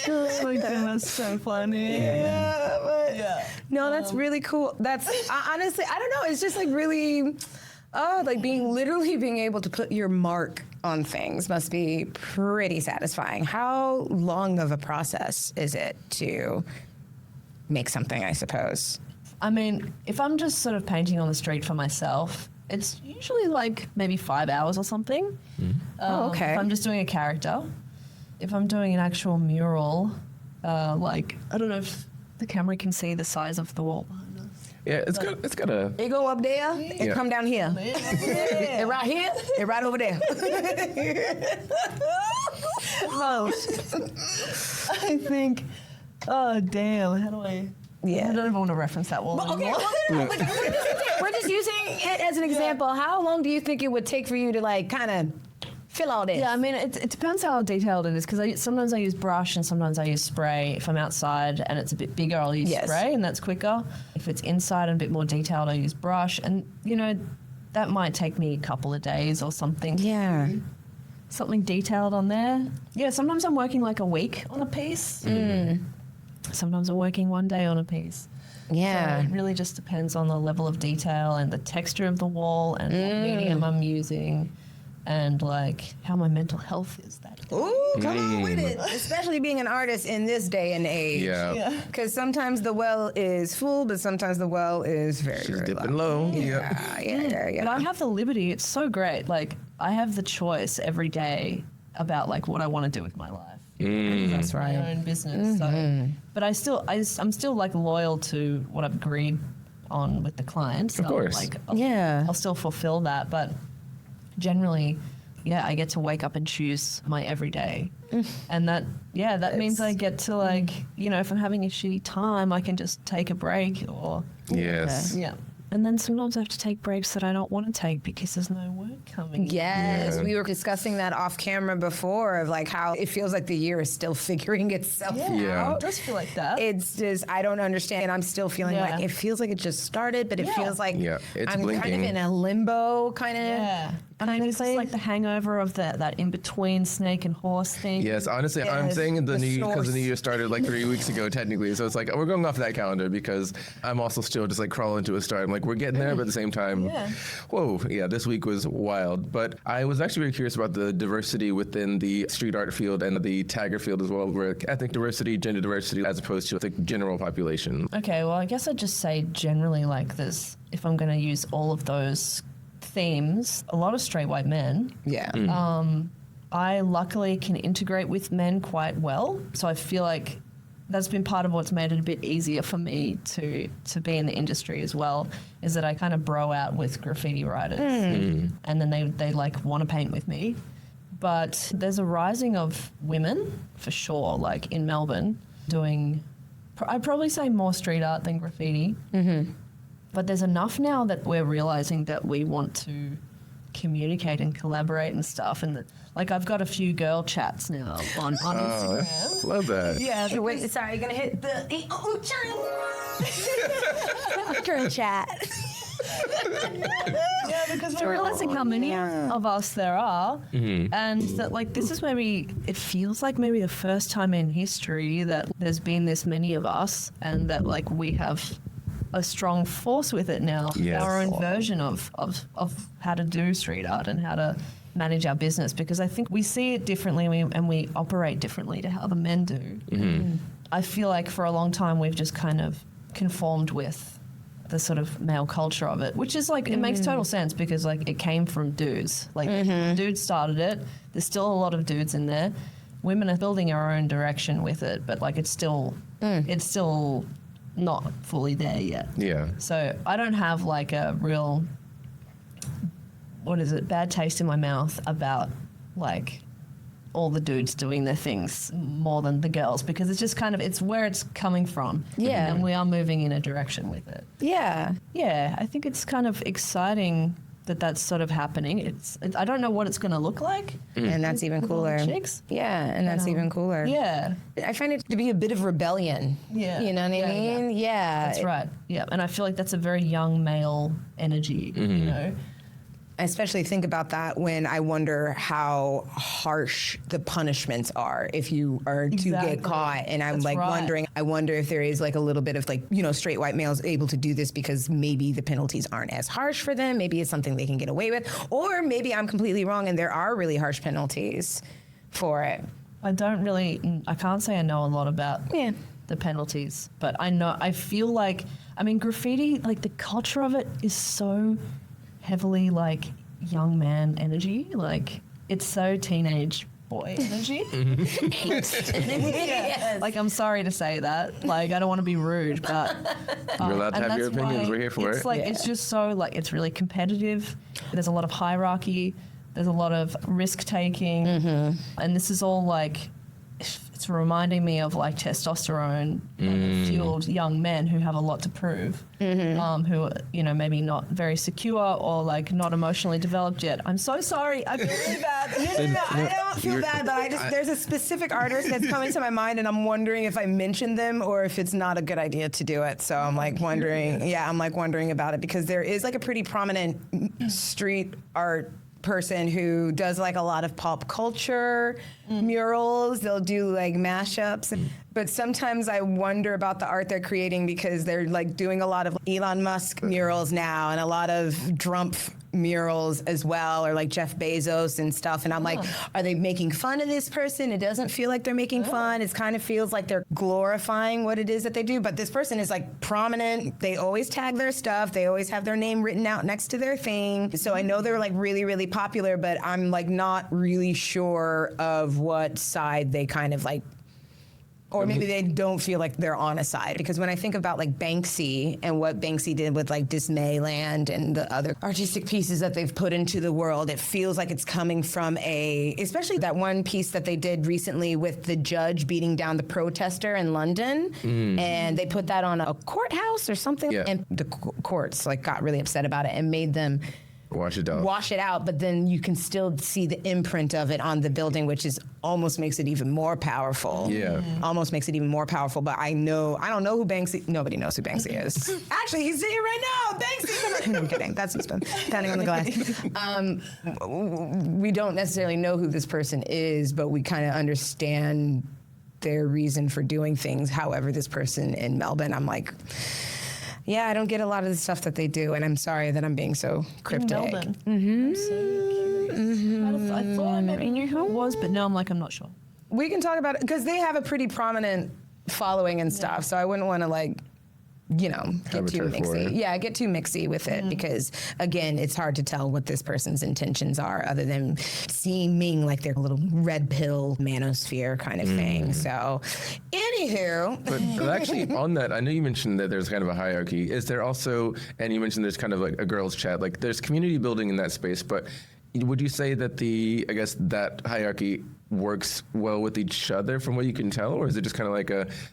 That's so funny. No, that's really cool. That's honestly, I don't know. It's just like really, like being able to put your mark on things must be pretty satisfying. How long of a process is it to make something, I suppose? I mean, if I'm just sort of painting on the street for myself, it's usually like maybe 5 hours or something. Okay. If I'm just doing a character. If I'm doing an actual mural, like, I don't know if the camera can see the size of the wall behind us. yeah, it's got a It go up there and come down here. And right here and right over there. I think, oh damn, how do I? Yeah. I don't even want to reference that wall Okay, anymore. well, we're just using it as an example. How long do you think it would take for you to like kind of fill all this? Yeah, I mean, it depends how detailed it is because sometimes I use brush and sometimes I use spray. If I'm outside and it's a bit bigger, I'll use spray and that's quicker. If it's inside and a bit more detailed, I use brush. And, you know, that might take me a couple of days or something. Yeah. Something detailed on there. Yeah, sometimes I'm working like a week on a piece. Sometimes I'm working one day on a piece. Yeah. So it really just depends on the level of detail and the texture of the wall and what medium I'm using and like how my mental health is that day. Ooh, come on with it. Especially being an artist in this day and age. yeah. Because sometimes the well is full, but sometimes the well is very, She's very dipping low. low. Yeah. But I have the liberty. It's so great. Like I have the choice every day about like what I want to do with my life. That's My right. own business. So, but I'm still like loyal to what I've agreed on with the client. So Of course. Like, I'll still fulfill that. But generally, yeah, I get to wake up and choose my everyday. And that means I get to like, you know, if I'm having a shitty time, I can just take a break or, Yes. yeah. And then sometimes I have to take breaks that I don't want to take because there's no work coming. Yes, Yeah. we were discussing that off camera before of like how it feels like the year is still figuring itself Yeah. out. It does feel like that. It's just, I don't understand. And I'm still feeling Yeah. like it feels like it just started, but it Yeah. feels like Yeah, it's I'm kind of blinking. in a limbo kind of. Yeah. And I think it's like the hangover of that in-between snake and horse thing. Yes, honestly, I'm Yes, saying the because the new snores. year started like 3 weeks ago, technically. So it's like we're going off that calendar because I'm also still just like crawling to a start. I'm like, we're getting there, but at the same time, whoa, yeah, this week was wild. But I was actually very curious about the diversity within the street art field and the tagger field as well, where ethnic diversity, gender diversity, as opposed to the general population. Okay, well, I guess I'd just say generally like this, if I'm going to use all of those themes, a lot of straight white men. Yeah. I luckily can integrate with men quite well. So I feel like that's been part of what's made it a bit easier for me to be in the industry as well, is that I kind of bro out with graffiti writers and then they like want to paint with me. But there's a rising of women for sure, like in Melbourne, doing, I'd probably say more street art than graffiti. But there's enough now that we're realizing that we want to communicate and collaborate and stuff. And that, like, I've got a few girl chats now on Instagram. Love that. Yeah, Wait, sorry, you're going to hit the girl chat. Yeah, because we're realizing how many of us there are, and that like this is maybe it feels like maybe the first time in history that there's been this many of us, and that like we have a strong force with it now. Yes. Our own version of how to do street art and how to manage our business, because I think we see it differently and we operate differently to how the men do. I feel like for a long time we've just kind of conformed with the sort of male culture of it, which is like, it makes total sense because like it came from dudes. Like dudes started it. There's still a lot of dudes in there. Women are building our own direction with it, but like it's still not fully there yet. Yeah. So I don't have like a real, bad taste in my mouth about like all the dudes doing their things more than the girls, because it's just kind of, it's where it's coming from. Yeah. And we are moving in a direction with it. Yeah. Yeah, I think it's kind of exciting that that's sort of happening. I don't know what it's going to look like. And that's even with all the cooler. chicks. Yeah, and that's even cooler. Yeah. I find it to be a bit of rebellion. Yeah. You know what I mean? Yeah. That's right. Yeah. And I feel like that's a very young male energy, you know? I especially think about that when I wonder how harsh the punishments are if you are to get caught. And I'm That's right. wondering, I wonder if there is like a little bit of like, straight white males able to do this because maybe the penalties aren't as harsh for them. Maybe it's something they can get away with. Or maybe I'm completely wrong and there are really harsh penalties for it. I can't say I know a lot about the penalties, but I feel like, graffiti, like the culture of it is so heavily like young man energy. Like it's so teenage boy energy. Yeah. Like I'm sorry to say that. Like I don't want to be rude, but You're allowed to and have your that's opinions. why We're here for it's it. like it's just so like it's really competitive. There's a lot of hierarchy. There's a lot of risk taking, and this is all like it's reminding me of like testosterone fueled young men who have a lot to prove, who are, maybe not very secure or like not emotionally developed yet. I'm so sorry. I feel really bad. No, I don't feel bad, but there's a specific artist that's coming to my mind, and I'm wondering if I mention them or if it's not a good idea to do it. So I'm like wondering, wondering about it because there is like a pretty prominent street art person who does like a lot of pop culture murals. They'll do like mashups. But sometimes I wonder about the art they're creating because they're like doing a lot of Elon Musk murals now and a lot of Drumpf murals as well, or like Jeff Bezos and stuff. And I'm like, are they making fun of this person? It doesn't feel like they're making fun. It kind of feels like they're glorifying what it is that they do. But this person is like prominent. They always tag their stuff. They always have their name written out next to their thing. So I know they're like really, really popular, but I'm like not really sure of what side they kind of like, or maybe they don't feel like they're on a side. Because when I think about like Banksy and what Banksy did with like Dismayland and the other artistic pieces that they've put into the world, it feels like it's coming from especially that one piece that they did recently with the judge beating down the protester in London. And they put that on a courthouse or something. Yeah. And the courts like got really upset about it and made them Wash it out. But then you can still see the imprint of it on the building, which is almost makes it even more powerful. Yeah. Almost makes it even more powerful. But I don't know who Banksy, nobody knows who Banksy is. Actually, he's here right now. Banksy. No, I'm kidding. That's just pounding on the glass. We don't necessarily know who this person is, but we kind of understand their reason for doing things. However, this person in Melbourne, I'm like, yeah, I don't get a lot of the stuff that they do, and I'm sorry that I'm being so cryptic. In Melbourne. I'm so curious. I thought I maybe knew who it was, but now I'm not sure. We can talk about it because they have a pretty prominent following and stuff. So I wouldn't want to like, get too mixy. Yeah, get too mixy with it because again, it's hard to tell what this person's intentions are other than seeming like they're a little red pill manosphere kind of thing. So, anywho. But actually, on that, I know you mentioned that there's kind of a hierarchy. Is there also, and you mentioned there's kind of like a girls' chat, like there's community building in that space, but would you say that that hierarchy works well with each other from what you can tell, or is it just kind of like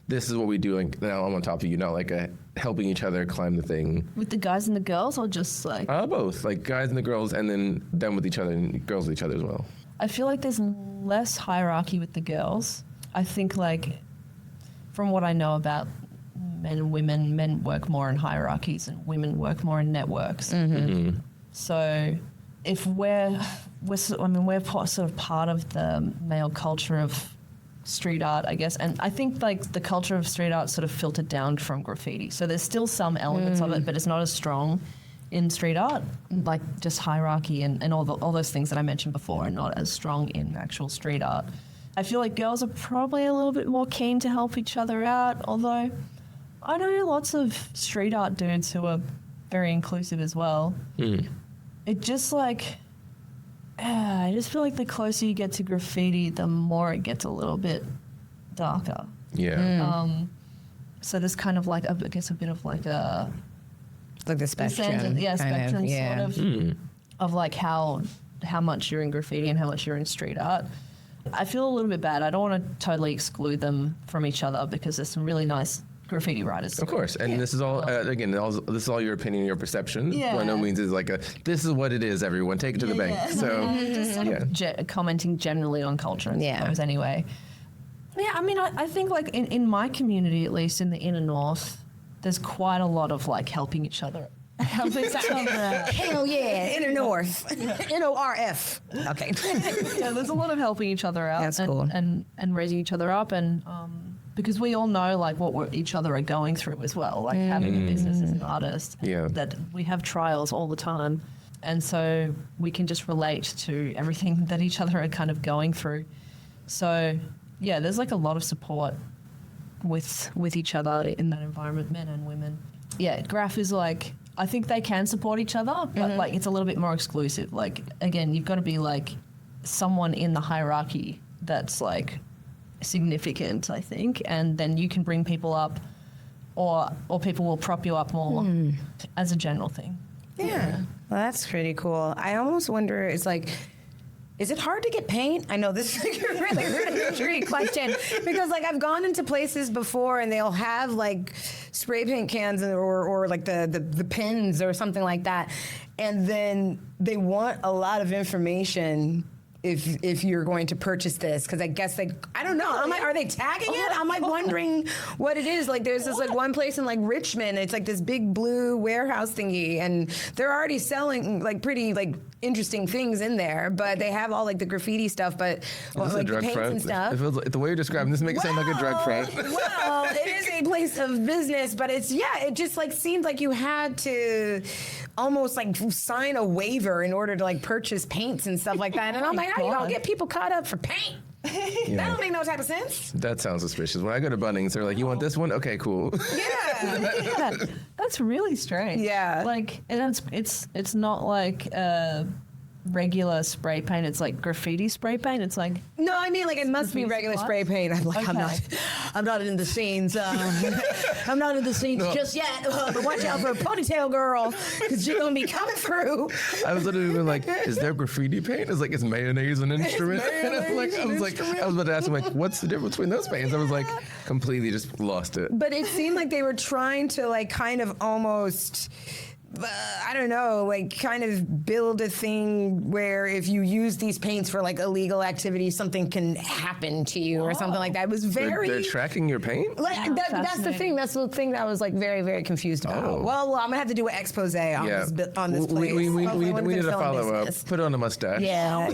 this is what we do, and now I'm on top of you, not like helping each other climb the thing? With the guys and the girls, or just like? Both, like guys and the girls, and then them with each other and girls with each other as well. I feel like there's less hierarchy with the girls. I think like, from what I know about men and women. Men work more in hierarchies and women work more in networks. So if we're sort of part of the male culture of street art, I guess, and I think like the culture of street art sort of filtered down from graffiti. So there's still some elements of it, but it's not as strong in street art, like just hierarchy and all those things that I mentioned before are not as strong in actual street art. I feel like girls are probably a little bit more keen to help each other out, although I know lots of street art dudes who are very inclusive as well. It just like, I just feel like the closer you get to graffiti, the more it gets a little bit darker. Yeah. So there's kind of like, I guess, a bit of like a... Like the spectrum. Spectrum yeah. sort of like how much you're in graffiti and how much you're in street art. I feel a little bit bad. I don't want to totally exclude them from each other because there's some really nice graffiti writers. Of course, and this is all again. This is all your opinion, your perception. Yeah. By no means is like this is what it is. Everyone, take it to the bank. So, just sort of commenting generally on culture. I suppose, anyway. Yeah, I mean, I think like in my community, at least in the inner north, there's quite a lot of like helping each other. Hell yeah, inner north, NORF. Okay. Yeah, there's a lot of helping each other out. That's cool. And raising each other up and. Because we all know like what each other are going through as well, like having a business as an artist, that we have trials all the time. And so we can just relate to everything that each other are kind of going through. So yeah, there's like a lot of support with each other in that environment, men and women. Yeah, graph is like, I think they can support each other, but like it's a little bit more exclusive. Like, again, you've got to be like someone in the hierarchy that's like significant, I think, and then you can bring people up or people will prop you up more as a general thing. Yeah. Well, that's pretty cool. I almost wonder, it's like, is it hard to get paint? I know this is like a really tricky question because like I've gone into places before and they'll have like spray paint cans or like the pens or something like that, and then they want a lot of information if you're going to purchase this, because I guess I don't know. I'm like, are they tagging it? I'm like wondering what it is. Like there's this like one place in like Richmond. It's like this big blue warehouse thingy, and they're already selling like pretty like interesting things in there, but they have all like the graffiti stuff, but like the paints and stuff. It feels like, the way you're describing this makes it sound like a drug front. Well, it is a place of business, but it just like seemed like you had to almost like sign a waiver in order to like purchase paints and stuff like that. And I'm like, how you gonna get people caught up for paint? Yeah. That don't make no type of sense. That sounds suspicious. When I go to Bunnings, they're like, you want this one? Okay, cool. Yeah. That's really strange. Yeah. Like, and it's not like regular spray paint. It's like graffiti spray paint. It's like No, I mean like it must be regular spray paint. I'm like, Okay. I'm not in the scenes. I'm not in the scenes just yet. But watch out for a ponytail girl, because you're gonna be coming through. I was literally like, is there graffiti paint? It's like, is mayonnaise an instrument? And I was about to ask him like, what's the difference between those paints? I was like, completely just lost it. But it seemed like they were trying to like kind of almost, I don't know, like kind of build a thing where if you use these paints for like illegal activities, something can happen to you or something like that. It was very... They're tracking your paint? Like, that's the thing. That's the thing that I was like very, very confused about. Oh. Well, I'm gonna have to do an expose on this place. We Hopefully need to a follow up. business. Put on a mustache. Yeah.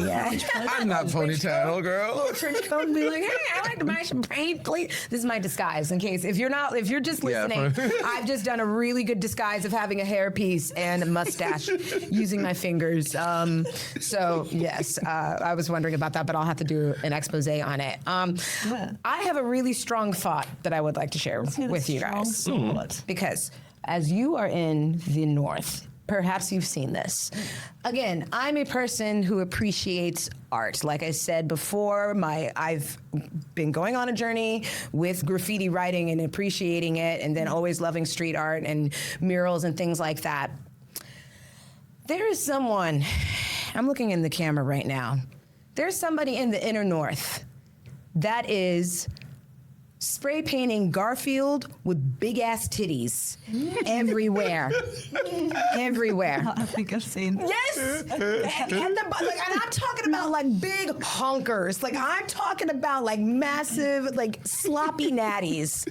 I'm not ponytail, girl. Little trench coat and be like, hey, I like to buy some paint, please. This is my disguise in case if you're just listening. I've just done a really good disguise of having a hairpiece and a mustache using my fingers. So yes, I was wondering about that, but I'll have to do an expose on it. I have a really strong thought that I would like to share with you guys. Because as you are in the North, perhaps you've seen this. Again, I'm a person who appreciates art. Like I said before, I've been going on a journey with graffiti writing and appreciating it, and then always loving street art and murals and things like that. There is someone, I'm looking in the camera right now, there's somebody in the inner North that is spray painting Garfield with big ass titties everywhere. Everywhere. I think I've seen. Yes! And I'm talking about like big honkers. Like I'm talking about like massive, like sloppy natties.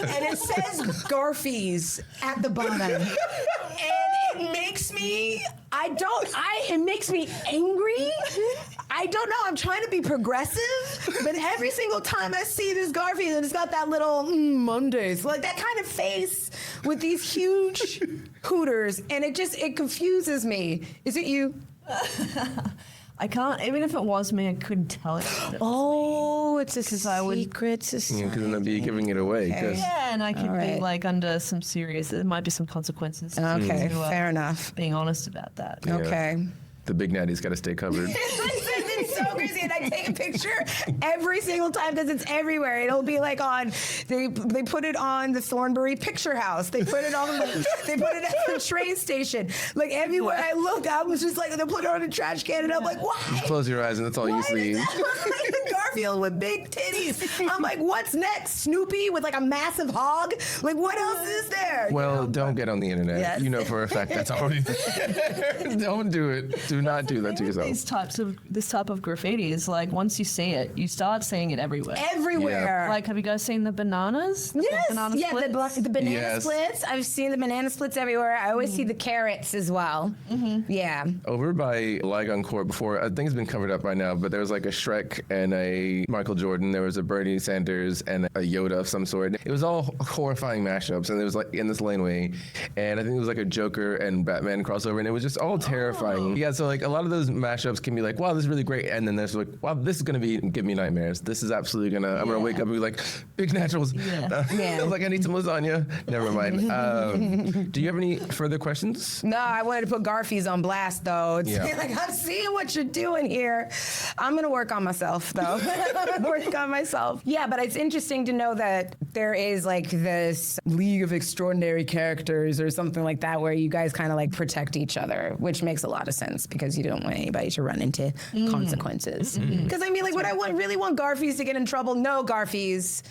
And it says Garfies at the bottom. And it makes me, it makes me angry. I don't know, I'm trying to be progressive, but every single time I see this Garfield and it's got that little Mondays, like that kind of face with these huge hooters, and it confuses me. Is it you? I can't, even if it was me, I couldn't tell it. Oh, it's a secret society. Because then I'd be giving it away. Okay. Yeah, and I could be like under some serious, there might be some consequences. Okay, fair enough. Being honest about that. Yeah. Okay. The big natty's got to stay covered. It's so crazy, and I take a picture every single time because it's everywhere. It'll be like on, they put it on the Thornbury Picture House. They put it on, they put it at the train station. Like everywhere I look, I was just like, they'll put it on a trash can, and I'm like, why? You close your eyes and that's all you see. Garfield with big titties. I'm like, what's next? Snoopy with like a massive hog? Like, what else is there? Well, don't get on the internet. Yes. You know for a fact that's already there. Don't do it. Do not do that to yourself. This type of graffiti is like, once you see it, you start seeing it everywhere. Everywhere. Like, have you guys seen the bananas? Yes. Banana Yeah, splits? the banana Yes. splits. I've seen the banana splits everywhere. I always see the carrots as well. Yeah. Over by Lygon Court before, I think it's been covered up by now, but there was like a Shrek and a Michael Jordan. There was a Bernie Sanders and a Yoda of some sort. It was all horrifying mashups, and it was like in this laneway. And I think it was like a Joker and Batman crossover, and it was just all terrifying. Yeah, so like a lot of those mashups can be like, wow, this is really great. And then there's like, wow, this is going to give me nightmares. This is absolutely I'm going to wake up and be like, big naturals. Yeah. Yeah. Like, I need some lasagna. Never mind. Do you have any further questions? No, I wanted to put Garfies on blast, though. It's Yeah. like, I'm seeing what you're doing here. I'm going to work on myself, though. Work on myself. Yeah, but it's interesting to know that there is like this League of Extraordinary Characters or something like that where you guys kind of like protect each other, which makes a lot of sense because you don't want anybody to run into consequences. Because I mean, like, would I really want Garfies to get in trouble? No, Garfies,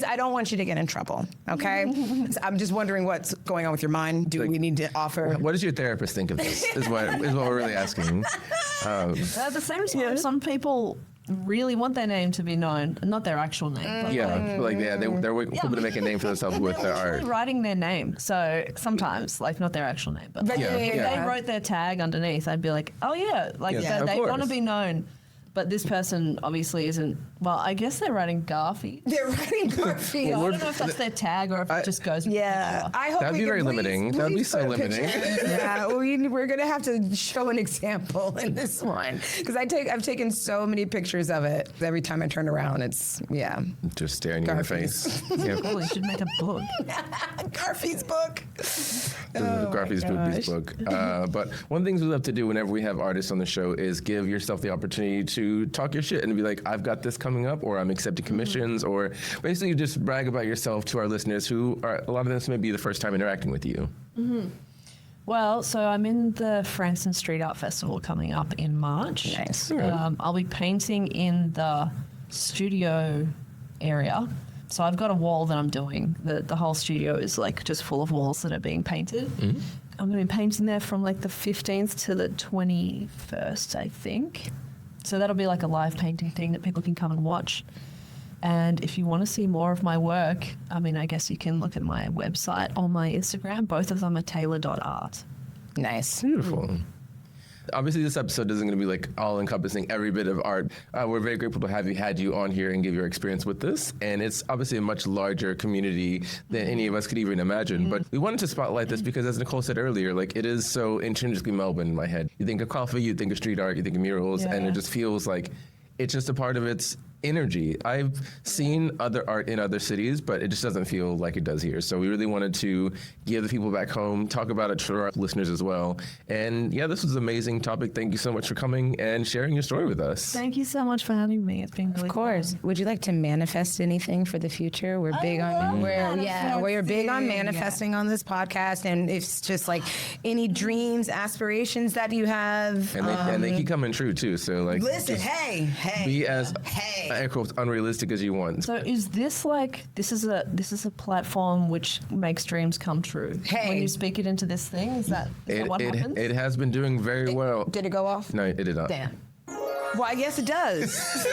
I don't want you to get in trouble, okay? I'm just wondering what's going on with your mind. Do we need to offer? What does your therapist think of this? Is what we're really asking. At the same time, some people really want their name to be known, not their actual name. But they're hoping to make a name for themselves with their art. they're writing their name, so sometimes, like, not their actual name, but Yeah. if they wrote their tag underneath, I'd be like, oh yeah, like Yeah, they of want to course. be known. But this person obviously isn't. Well, I guess they're writing Garfies. They're writing Garfield. I don't know if that's their tag or if it just goes. With Yeah, I hope That'd we be can very limiting. That'd be please so put a limiting. picture. Yeah, we're gonna have to show an example in this one because I've taken so many pictures of it. Every time I turn around, it's Just staring you in the Garfies. face. Yeah. Cool, you should make a book. Garfie's book. Garfies Boobies book. But one of the things we love to do whenever we have artists on the show is give yourself the opportunity to talk your shit and be like, I've got this coming up, or I'm accepting commissions, or basically just brag about yourself to our listeners who are, a lot of this may be the first time interacting with you. Well, so I'm in the Frankston Street Art Festival coming up in March. Nice. I'll be painting in the studio area. So I've got a wall that I'm doing. The whole studio is like just full of walls that are being painted. I'm going to be painting there from like the 15th to the 21st, I think. So that'll be like a live painting thing that people can come and watch. And if you want to see more of my work, I mean, I guess you can look at my website or my Instagram. Both of them are Tayla.art. Nice. Beautiful. Obviously, this episode isn't going to be like all-encompassing every bit of art. We're very grateful to have had you on here and give your experience with this. And it's obviously a much larger community than any of us could even imagine. But we wanted to spotlight this because, as Nicole said earlier, like, it is so intrinsically Melbourne in my head. You think of coffee, you think of street art, you think of murals, and it just feels like it's just a part of its energy. I've seen other art in other cities, but it just doesn't feel like it does here. So we really wanted to give the people back home, talk about it to our listeners as well. And yeah, this was an amazing topic. Thank you so much for coming and sharing your story with us. Thank you so much for having me. It's been really Of course. fun. Would you like to manifest anything for the future? We're big on we're big on manifesting on this podcast, and it's just like any dreams, aspirations that you have. And they keep coming true too. So like, Listen, just hey, be as air quotes unrealistic as you want. So is this like this is a platform which makes dreams come true? Hey. When you speak it into this thing, is that what happens? It has been doing very well. Did it go off? No, it did not. Damn. Well, I guess it does.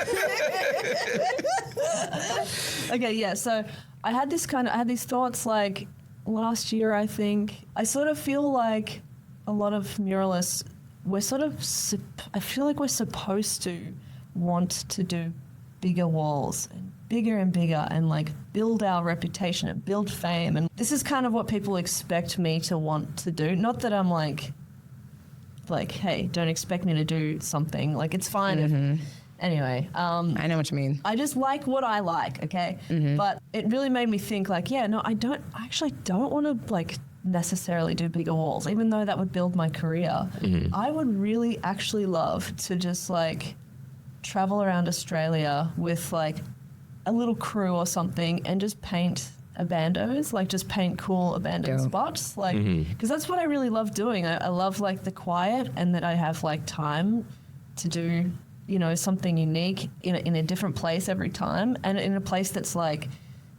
Okay, yeah. So I had these thoughts like last year. I think I sort of feel like a lot of muralists, I feel like we're supposed to want to do bigger walls and bigger and like build our reputation and build fame. And this is kind of what people expect me to want to do. Not that I'm like, hey, don't expect me to do something. Like, it's fine if, anyway. I know what you mean. I just like what I like, okay? But it really made me think like, yeah, no, I actually don't want to like necessarily do bigger walls, even though that would build my career. I would really actually love to just like travel around Australia with like a little crew or something and just paint abandos, like just paint cool abandoned spots, like because that's what I really love doing. I love like the quiet and that I have like time to do, you know, something unique in a different place every time, and in a place that's like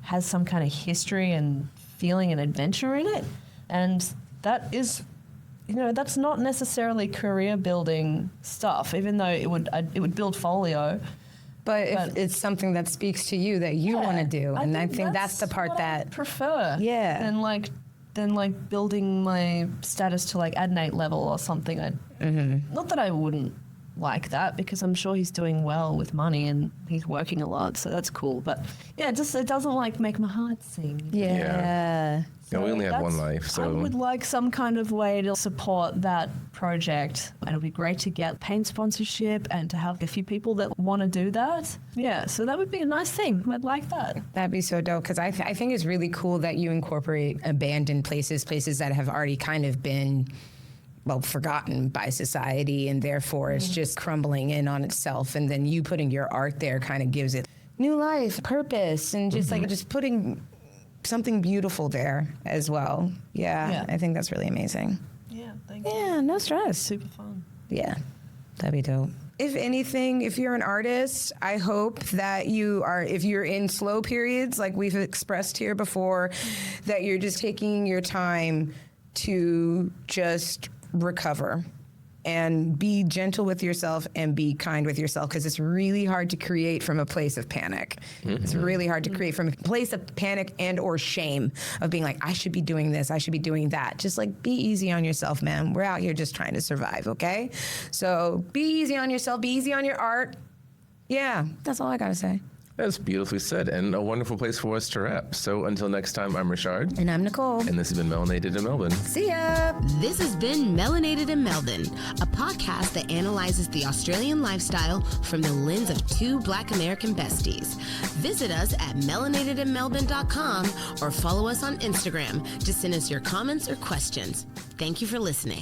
has some kind of history and feeling and adventure in it. And that is, you know, that's not necessarily career building stuff, even though it would build folio. But if it's something that speaks to you that you want to do, and I think that's the part that I prefer. Yeah. Than like building my status to like adnate level or something. Not that I wouldn't like that, because I'm sure he's doing well with money and he's working a lot, so that's cool. But yeah, it doesn't like make my heart sing. Yeah. So we only have one life, so I would like some kind of way to support that project. It'll be great to get paint sponsorship and to have a few people that want to do that. Yeah, so that would be a nice thing. I'd like that. That'd be so dope, because I think it's really cool that you incorporate abandoned places that have already kind of been, well, forgotten by society, and therefore it's just crumbling in on itself. And then you putting your art there kind of gives it new life, purpose, and just like just putting something beautiful there as well. Yeah, I think that's really amazing. Yeah, thank you. Yeah, no stress. Super fun. Yeah, that'd be dope. If anything, if you're an artist, I hope that if you're in slow periods, like we've expressed here before, that you're just taking your time to just recover and be gentle with yourself and be kind with yourself, because it's really hard to create from a place of panic. It's really hard to create from a place of panic and or shame of being like, I should be doing this, I should be doing that. Just like, be easy on yourself, man. We're out here just trying to survive, okay? So be easy on yourself, be easy on your art. Yeah, that's all I gotta say. That's beautifully said, and a wonderful place for us to wrap. So until next time, I'm Ri'chard. And I'm Nicole. And this has been Melanated in Melbourne. See ya! This has been Melanated in Melbourne, a podcast that analyzes the Australian lifestyle from the lens of two Black American besties. Visit us at melanatedinmelbourne.com or follow us on Instagram to send us your comments or questions. Thank you for listening.